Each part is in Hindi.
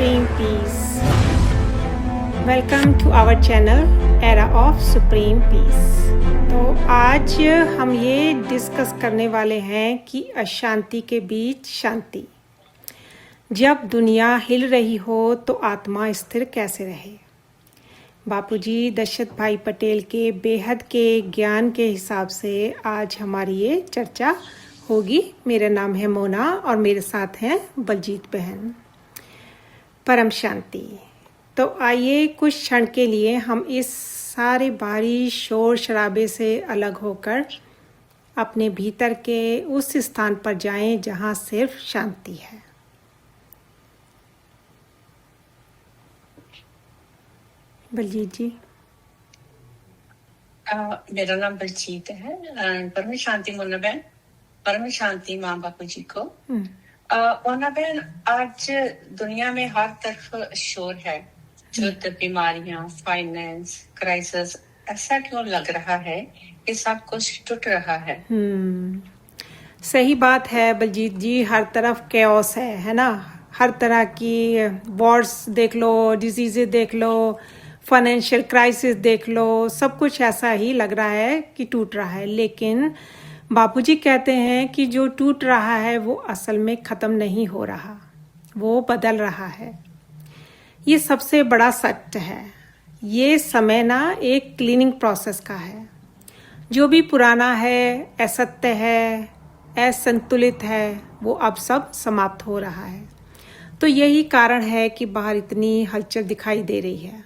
Supreme Peace. Welcome to our channel era of supreme peace. तो आज हम ये डिस्कस करने वाले हैं कि अशांति के बीच शांति। जब दुनिया हिल रही हो तो आत्मा स्थिर कैसे रहे। बापूजी दशरथ भाई पटेल के बेहद के ज्ञान के हिसाब से आज हमारी ये चर्चा होगी। मेरा नाम है मोना और मेरे साथ हैं बलजीत बहन। परम शांति। तो आइए कुछ क्षण के लिए हम इस सारे बाहरी शोर शराबे से अलग होकर अपने भीतर के उस स्थान पर जाएं जहां सिर्फ शांति है। बलजीत जी। मेरा नाम बलजीत है। परम शांति मोना बहन, परम शांति माँ बापू जी को। मोना बहन, आज दुनिया में हर तरफ शोर है, युद्ध, बीमारियां, फाइनेंस क्राइसिस। ऐसा क्यों लग रहा है कि सब कुछ टूट रहा है? सही बात है बलजीत जी, हर तरफ कैओस है ना। हर तरह की वॉर्स देख लो, डिजीज़ेस देख लो, फाइनेंशियल क्राइसिस देख लो, सब कुछ ऐसा ही लग रहा है कि टूट रहा है। लेकिन बापूजी कहते हैं कि जो टूट रहा है वो असल में ख़त्म नहीं हो रहा, वो बदल रहा है। ये सबसे बड़ा सत्य है। ये समय ना एक क्लीनिंग प्रोसेस का है। जो भी पुराना है, असत्य है, असंतुलित है, वो अब सब समाप्त हो रहा है। तो यही कारण है कि बाहर इतनी हलचल दिखाई दे रही है।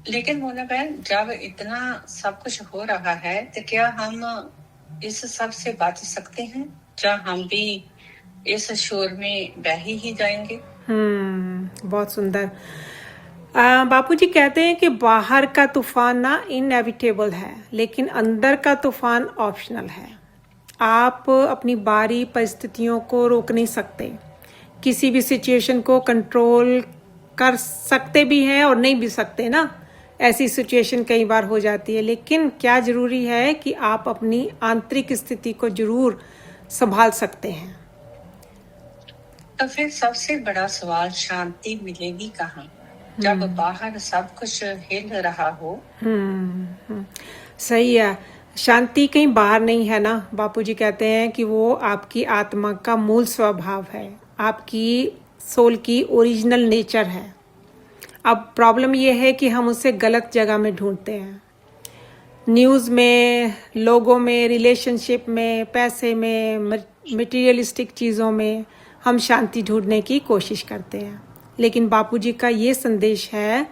लेकिन मोना बहन, जब इतना सब कुछ हो रहा है तो क्या हम इस सब से बच सकते हैं? क्या हम भी इस शोर में बह ही जाएंगे? बहुत सुंदर। बापूजी कहते हैं कि बाहर का तूफान ना इनएविटेबल है, लेकिन अंदर का तूफान ऑप्शनल है। आप अपनी बाहरी परिस्थितियों को रोक नहीं सकते, किसी भी सिचुएशन को कंट्रोल कर सकते भी हैं और नहीं भी सकते ना। ऐसी सिचुएशन कई बार हो जाती है। लेकिन क्या ज़रूरी है कि आप अपनी आंतरिक स्थिति को जरूर संभाल सकते हैं। तो फिर सबसे बड़ा सवाल, शांति मिलेगी कहाँ जब बाहर सब कुछ हिल रहा हो? सही है। शांति कहीं बाहर नहीं है ना। बापूजी कहते हैं कि वो आपकी आत्मा का मूल स्वभाव है, आपकी सोल की ओरिजिनल नेचर है। अब प्रॉब्लम ये है कि हम उसे गलत जगह में ढूंढते हैं। न्यूज़ में, लोगों में, रिलेशनशिप में, पैसे में, मटेरियलिस्टिक चीज़ों में हम शांति ढूंढने की कोशिश करते हैं। लेकिन बापूजी का ये संदेश है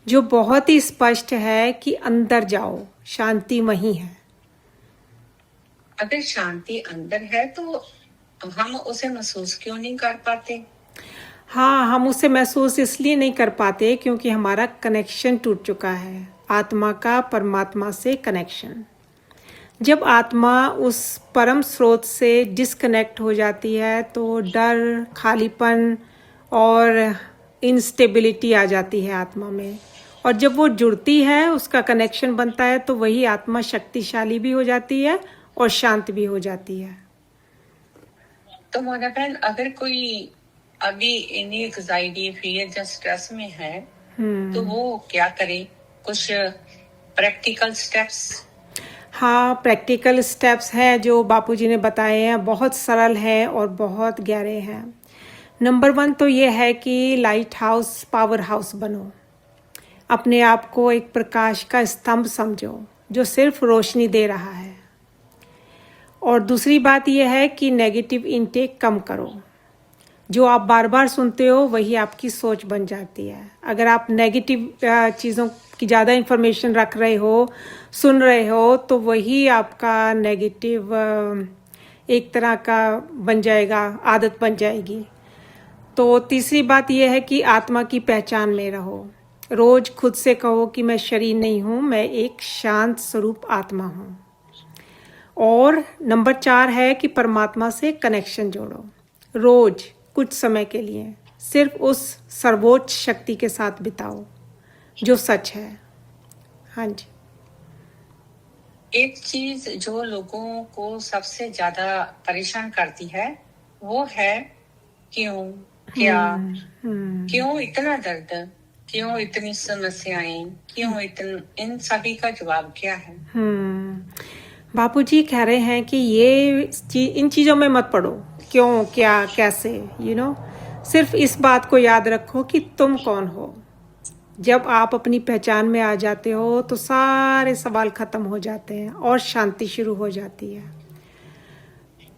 जो बहुत ही स्पष्ट है कि अंदर जाओ, शांति वहीं है। अगर शांति अंदर है तो हम उसे महसूस क्यों नहीं कर पाते? हाँ, हम उसे महसूस इसलिए नहीं कर पाते क्योंकि हमारा कनेक्शन टूट चुका है, आत्मा का परमात्मा से कनेक्शन। जब आत्मा उस परम स्रोत से डिस्कनेक्ट हो जाती है तो डर, खालीपन और इंस्टेबिलिटी आ जाती है आत्मा में। और जब वो जुड़ती है, उसका कनेक्शन बनता है, तो वही आत्मा शक्तिशाली भी हो जाती है और शांत भी हो जाती है। तो मोना बहन, अगर कोई अभी इन्हीं एंजाइटी, फियर या स्ट्रेस में है तो वो क्या करे? कुछ प्रैक्टिकल स्टेप्स? हाँ, प्रैक्टिकल स्टेप्स हैं जो बापूजी ने बताए हैं, बहुत सरल हैं और बहुत गहरे हैं। नंबर 1 तो ये है कि लाइट हाउस, पावर हाउस बनो। अपने आप को एक प्रकाश का स्तंभ समझो जो सिर्फ रोशनी दे रहा है। और दूसरी बात यह है कि नेगेटिव इनटेक कम करो। जो आप बार बार सुनते हो वही आपकी सोच बन जाती है। अगर आप नेगेटिव चीज़ों की ज़्यादा इन्फॉर्मेशन रख रहे हो, सुन रहे हो, तो वही आपका नेगेटिव एक तरह का बन जाएगा, आदत बन जाएगी। तो तीसरी बात यह है कि आत्मा की पहचान में रहो। रोज़ खुद से कहो कि मैं शरीर नहीं हूँ, मैं एक शांत स्वरूप आत्मा हूँ। और नंबर 4 है कि परमात्मा से कनेक्शन जोड़ो। रोज़ कुछ समय के लिए सिर्फ उस सर्वोच्च शक्ति के साथ बिताओ जो सच है। हाँ जी। एक चीज जो लोगों को सबसे ज्यादा परेशान करती है वो है क्यों, क्या, क्यों इतना दर्द, क्यों इतनी समस्याएं, क्यों इन सभी का जवाब क्या है? बापूजी कह रहे हैं कि इन चीज़ों में मत पड़ो, क्यों, क्या, कैसे, सिर्फ इस बात को याद रखो कि तुम कौन हो। जब आप अपनी पहचान में आ जाते हो तो सारे सवाल खत्म हो जाते हैं और शांति शुरू हो जाती है।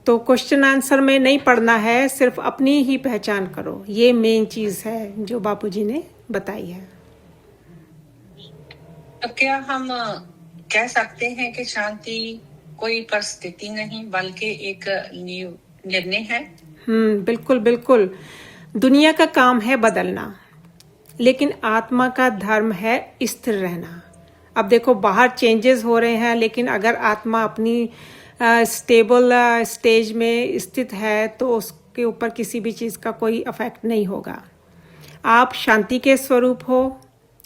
तो क्वेश्चन आंसर में नहीं पढ़ना है, सिर्फ अपनी ही पहचान करो। ये मेन चीज़ है जो बापूजी ने बताई है। तो क्या हम कह सकते हैं कि शांति कोई परिस्थिति नहीं बल्कि एक निर्णय है? बिल्कुल बिल्कुल। दुनिया का काम है बदलना, लेकिन आत्मा का धर्म है स्थिर रहना। अब देखो बाहर चेंजेस हो रहे हैं, लेकिन अगर आत्मा अपनी स्टेबल स्टेज में स्थित है तो उसके ऊपर किसी भी चीज़ का कोई इफेक्ट नहीं होगा। आप शांति के स्वरूप हो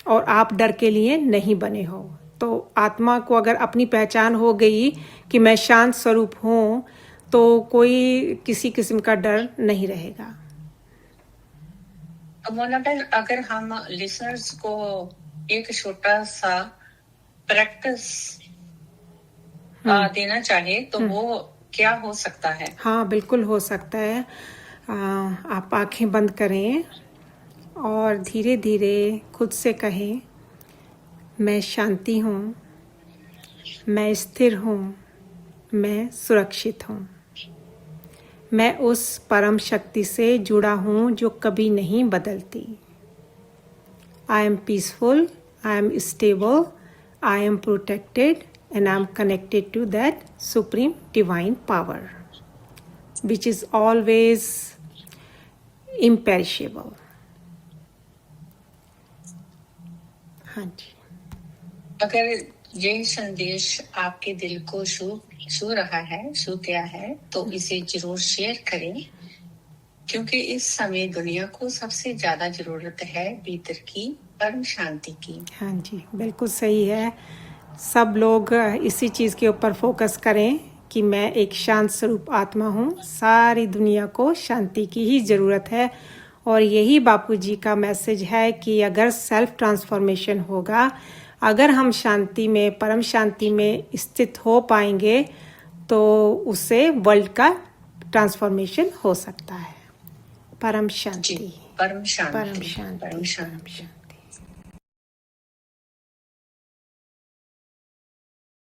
और आप डर के लिए नहीं बने हो। तो आत्मा को अगर अपनी पहचान हो गई कि मैं शांत स्वरूप हूँ तो कोई किसी किस्म का डर नहीं रहेगा। मोना बहन, अगर हम लिसनर्स को एक छोटा सा प्रैक्टिस देना चाहे तो वो क्या हो सकता है? हाँ, बिल्कुल हो सकता है। आप आंखें बंद करें और धीरे धीरे खुद से कहें, मैं शांति हूँ, मैं स्थिर हूँ, मैं सुरक्षित हूँ। मैं उस परम शक्ति से जुड़ा हूँ जो कभी नहीं बदलती। I am peaceful, I am stable, I am protected and I am connected to that supreme divine power, which is always imperishable. हाँ जी। अगर ये संदेश आपके दिल को छू रहा है, छू गया है, तो इसे जरूर शेयर करें, क्योंकि इस समय दुनिया को सबसे ज्यादा जरूरत है भीतर की परम शांति की। हाँ जी, बिल्कुल सही है। सब लोग इसी चीज़ के ऊपर फोकस करें कि मैं एक शांत स्वरूप आत्मा हूँ। सारी दुनिया को शांति की ही ज़रूरत है और यही बापूजी का मैसेज है कि अगर सेल्फ ट्रांसफॉर्मेशन होगा, अगर हम शांति में, परम शांति में स्थित हो पाएंगे तो उससे वर्ल्ड का ट्रांसफॉर्मेशन हो सकता है। परम शांति, परम शांति, परम शांति, परम शांति। परम शांति।